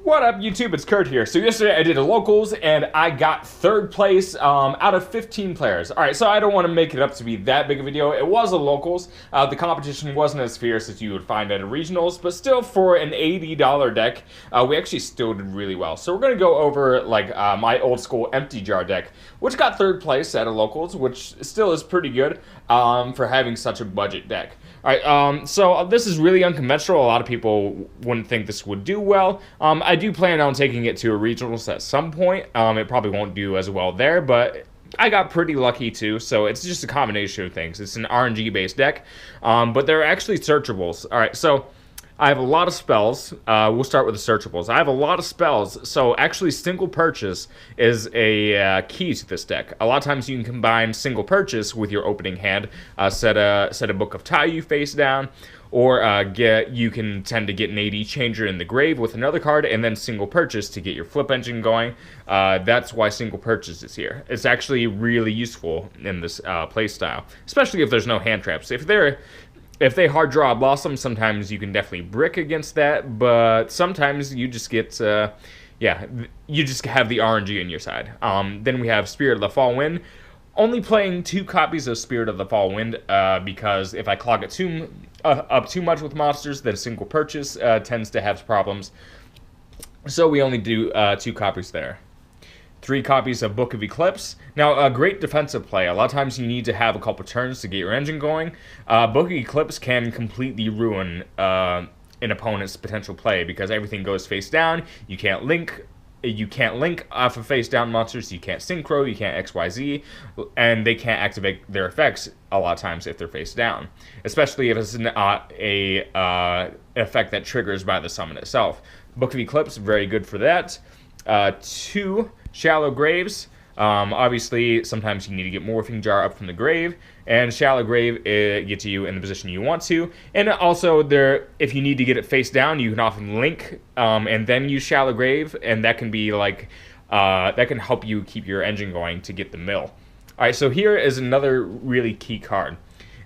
What up, YouTube? It's Kurt here. So yesterday I did a locals and I got third place out of 15 players. All right, so I don't want to make it up to be that big a video. It was a locals. The competition wasn't as fierce as you would find at a regionals, but still for an $80 deck, we actually still did really well. So we're gonna go over like my old school empty jar deck, which got third place at a locals, which still is pretty good for having such a budget deck. All right, so this is really unconventional. A lot of people wouldn't think this would do well. I do plan on taking it to a regionals at some point. It probably won't do as well there, but I got pretty lucky too, so it's just a combination of things. It's an RNG based deck, but they're actually searchables. All right, so I have a lot of spells. We'll start with the searchables. I have a lot of spells, so actually single purchase is a key to this deck. A lot of times you can combine single purchase with your opening hand, set a Book of Tayu face down, or you can tend to get an AD changer in the grave with another card, and then single purchase to get your flip engine going. That's why single purchase is here. It's actually really useful in this playstyle, especially if there's no hand traps. If they hard draw a Blossom, sometimes you can definitely brick against that, but sometimes you just get, you just have the RNG on your side. Then we have Spirit of the Fall Wind. Only playing 2 copies of Spirit of the Fall Wind, because if I clog it up too much with monsters, then single purchase tends to have problems. So we only do 2 copies there. 3 copies of Book of Eclipse. Now, a great defensive play. A lot of times you need to have a couple turns to get your engine going. Book of Eclipse can completely ruin an opponent's potential play because everything goes face down. You can't link off of face down monsters. You can't synchro. You can't XYZ, and they can't activate their effects a lot of times if they're face down, especially if it's not a effect that triggers by the summon itself. Book of Eclipse, very good for that. 2 Shallow Graves. Obviously, sometimes you need to get Morphing Jar up from the grave, and Shallow Grave gets you in the position you want to. And also, if you need to get it face down, you can often link and then use Shallow Grave, and that can be like that can help you keep your engine going to get the mill. All right, so here is another really key card.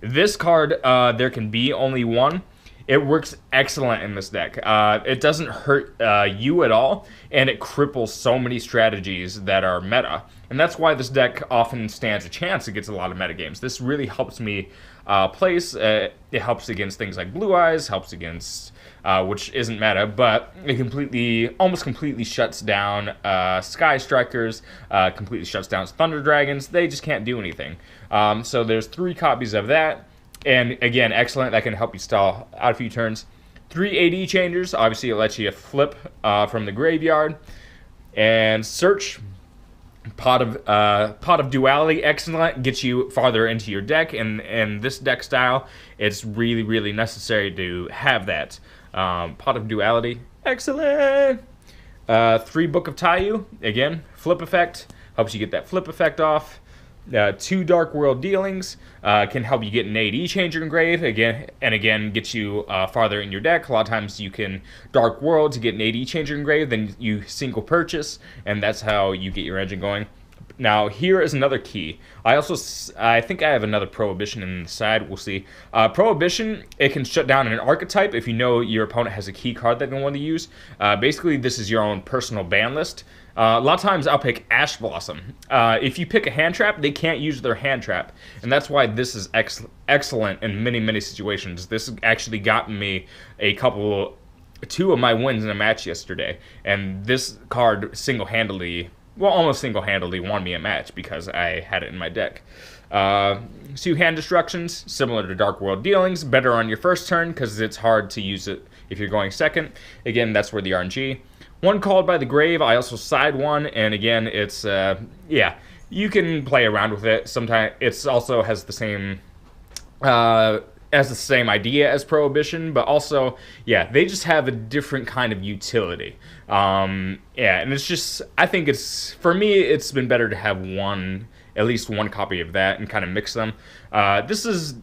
This card, there can be only one. It works excellent in this deck. It doesn't hurt you at all, and it cripples so many strategies that are meta. And that's why this deck often stands a chance against a lot of meta games. This really helps me place. It helps against things like Blue Eyes, helps against, which isn't meta, but it almost completely shuts down Sky Strikers, completely shuts down Thunder Dragons. They just can't do anything. So there's 3 copies of that. And again, excellent. That can help you stall out a few turns. 3 AD changers. Obviously, it lets you flip from the graveyard. And search. Pot of Duality. Excellent. Gets you farther into your deck. And this deck style, it's really, really necessary to have that. Pot of Duality. Excellent. 3 Book of Tayu. Again, flip effect. Helps you get that flip effect off. 2 Dark World Dealings can help you get an AD changer engraved again get you farther in your deck. A lot of times you can Dark World to get an AD changer engraved, then you single purchase, and that's how you get your engine going. Now here is another key. I think I have another Prohibition in the side. We'll see. Prohibition, it can shut down an archetype if you know your opponent has a key card that they want to use. Basically, this is your own personal ban list. A lot of times I'll pick Ash Blossom. If you pick a hand trap, they can't use their hand trap. And that's why this is excellent in many, many situations. This actually got me 2 of my wins in a match yesterday. And this card almost single-handedly won me a match because I had it in my deck. 2 hand destructions, similar to Dark World Dealings. Better on your first turn because it's hard to use it if you're going second. Again, that's where the RNG. 1 Called by the Grave. I also side 1, and again, it's you can play around with it. Sometimes it also has the same idea as Prohibition, but also they just have a different kind of utility. And it's just, I think for me it's been better to have at least one copy of that and kind of mix them. This is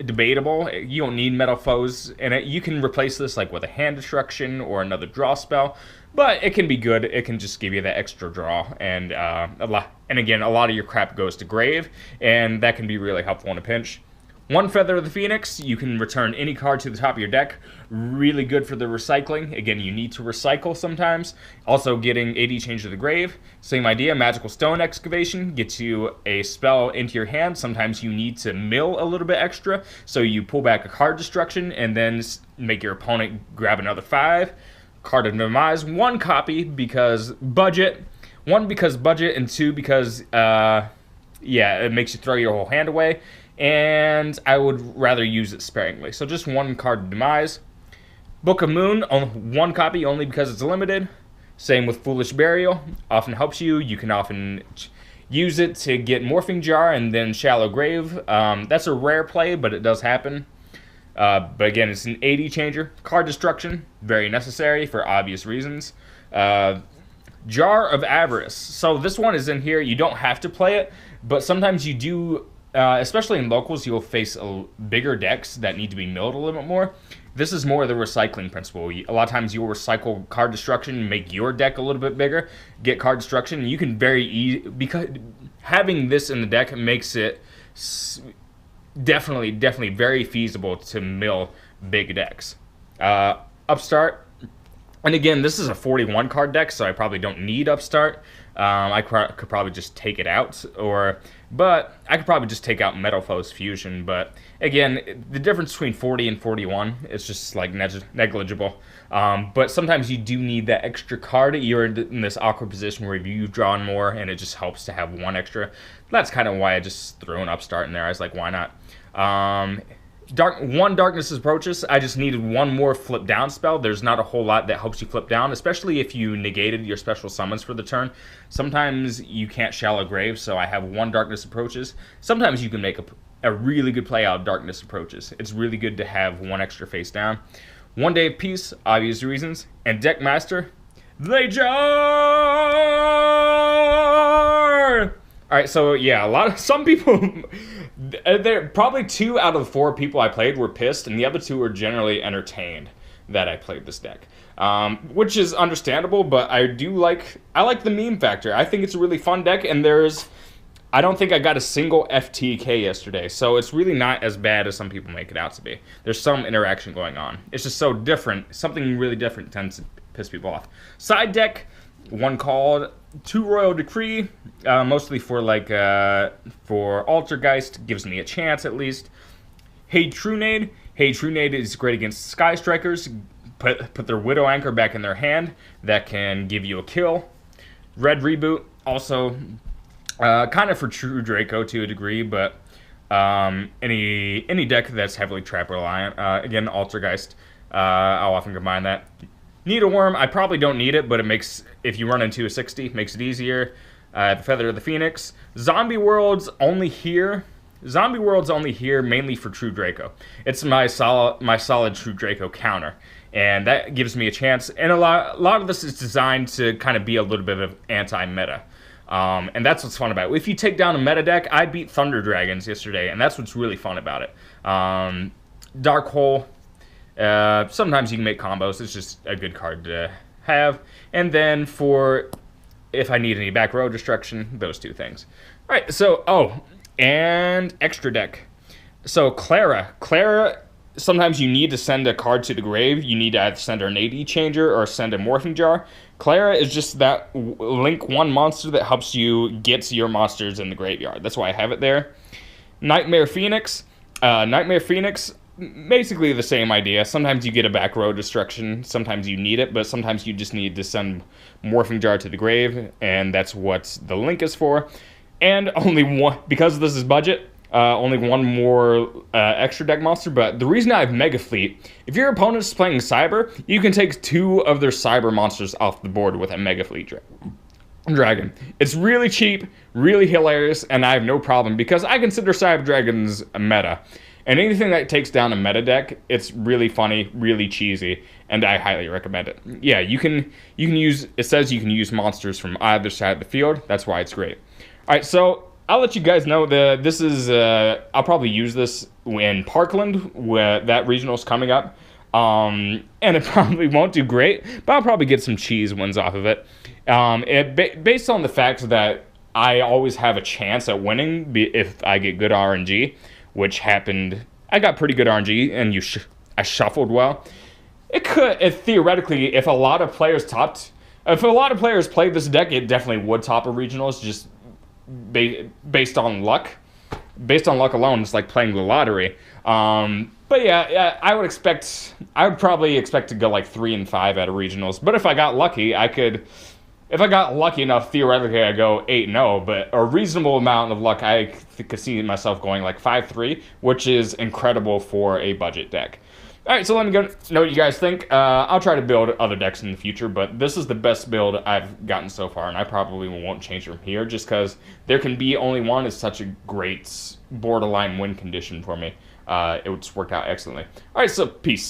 debatable. You don't need Metal Foes in it. You can replace this like with a hand destruction or another draw spell, but it can be good. It can just give you that extra draw, and again, a lot of your crap goes to grave, and that can be really helpful in a pinch. 1 Feather of the Phoenix, you can return any card to the top of your deck. Really good for the recycling. Again, you need to recycle sometimes. Also getting AD Change to the Grave. Same idea, Magical Stone Excavation gets you a spell into your hand. Sometimes you need to mill a little bit extra, so you pull back a card destruction and then make your opponent grab another 5. Card of Demise, 1 copy because budget. 1 because budget, and 2 because, yeah, it makes you throw your whole hand away. And I would rather use it sparingly. So just 1 card of Demise. Book of Moon, 1 copy only because it's limited. Same with Foolish Burial. Often helps you. You can often use it to get Morphing Jar and then Shallow Grave. That's a rare play, but it does happen. But again, it's an AD changer. Card Destruction, very necessary for obvious reasons. Jar of Avarice. So this one is in here. You don't have to play it, but sometimes you do. Especially in locals, you'll face bigger decks that need to be milled a little bit more. This is more the recycling principle. A lot of times you'll recycle card destruction, make your deck a little bit bigger, get card destruction, and you can because having this in the deck makes it definitely very feasible to mill big decks. Upstart, and again, this is a 41 card deck, so I probably don't need Upstart. I could probably just take it out, but I could probably just take out Metal Foes Fusion. But again, the difference between 40 and 41 is just like negligible. But sometimes you do need that extra card. You're in this awkward position where you've drawn more, and it just helps to have 1 extra. That's kind of why I just threw an Upstart in there. I was like, why not? 1 Darkness Approaches. I just needed 1 more flip down spell. There's not a whole lot that helps you flip down, especially if you negated your special summons for the turn. Sometimes you can't Shallow Grave, so I have 1 Darkness Approaches. Sometimes you can make a really good play out of Darkness Approaches. It's really good to have 1 extra face down. 1 Day of Peace, obvious reasons. And Deck Master, they jar! Alright, so yeah, some people, probably 2 out of 4 people I played were pissed, and the other 2 were generally entertained that I played this deck. Which is understandable, but I like the meme factor. I think it's a really fun deck, and I don't think I got a single FTK yesterday, so it's really not as bad as some people make it out to be. There's some interaction going on. It's just so different. Something really different tends to piss people off. Side deck, 1 called 2 Royal Decree, mostly for for Altergeist, gives me a chance at least. Hey Trunade. Hey Trunade is great against Sky Strikers. Put their Widow Anchor back in their hand. That can give you a kill. Red Reboot, also kind of for True Draco to a degree, but any deck that's heavily trap reliant. Again, Altergeist, I'll often combine that. Needleworm, I probably don't need it, but it makes, if you run into a 60, makes it easier. The Feather of the Phoenix. Zombie World's only here mainly for True Draco. It's my solid True Draco counter, and that gives me a chance. And a lot of this is designed to kind of be a little bit of anti-meta. And that's what's fun about it. If you take down a meta deck, I beat Thunder Dragons yesterday, and that's what's really fun about it. Dark Hole. Sometimes you can make combos. It's just a good card to have. And then for if I need any back row destruction, those 2 things. All right, so, and extra deck. So Clara, sometimes you need to send a card to the grave. You need to either send her an AD changer or send a Morphing Jar. Clara is just that link 1 monster that helps you get your monsters in the graveyard. That's why I have it there. Nightmare Phoenix. Basically the same idea. Sometimes you get a back row destruction, sometimes you need it, but sometimes you just need to send Morphing Jar to the grave, and that's what the link is for. And only 1, because this is budget, only 1 more extra deck monster, but the reason I have Mega Fleet, if your opponent's playing Cyber, you can take 2 of their Cyber monsters off the board with a Mega Fleet Dragon. It's really cheap, really hilarious, and I have no problem, because I consider Cyber Dragons a meta. And anything that takes down a meta deck, it's really funny, really cheesy, and I highly recommend it. Yeah, you can use, it says you can use monsters from either side of the field. That's why it's great. All right, so I'll let you guys know that this is, I'll probably use this in Parkland, where that regional's coming up. And it probably won't do great, but I'll probably get some cheese wins off of it. Based on the fact that I always have a chance at winning if I get good RNG. which happened. I got pretty good RNG, and I shuffled well. It could, theoretically, if a lot of players played this deck, it definitely would top a regionals, just based on luck. Based on luck alone, it's like playing the lottery. But yeah, I would probably expect to go like 3 and 5 at a regionals. But if I got lucky, if I got lucky enough, theoretically, I go 8-0. But a reasonable amount of luck, I could see myself going like 5-3, which is incredible for a budget deck. All right, so let me know what you guys think. I'll try to build other decks in the future, but this is the best build I've gotten so far, and I probably won't change from here just because there can be only one is such a great borderline win condition for me. It would just work out excellently. All right, so peace.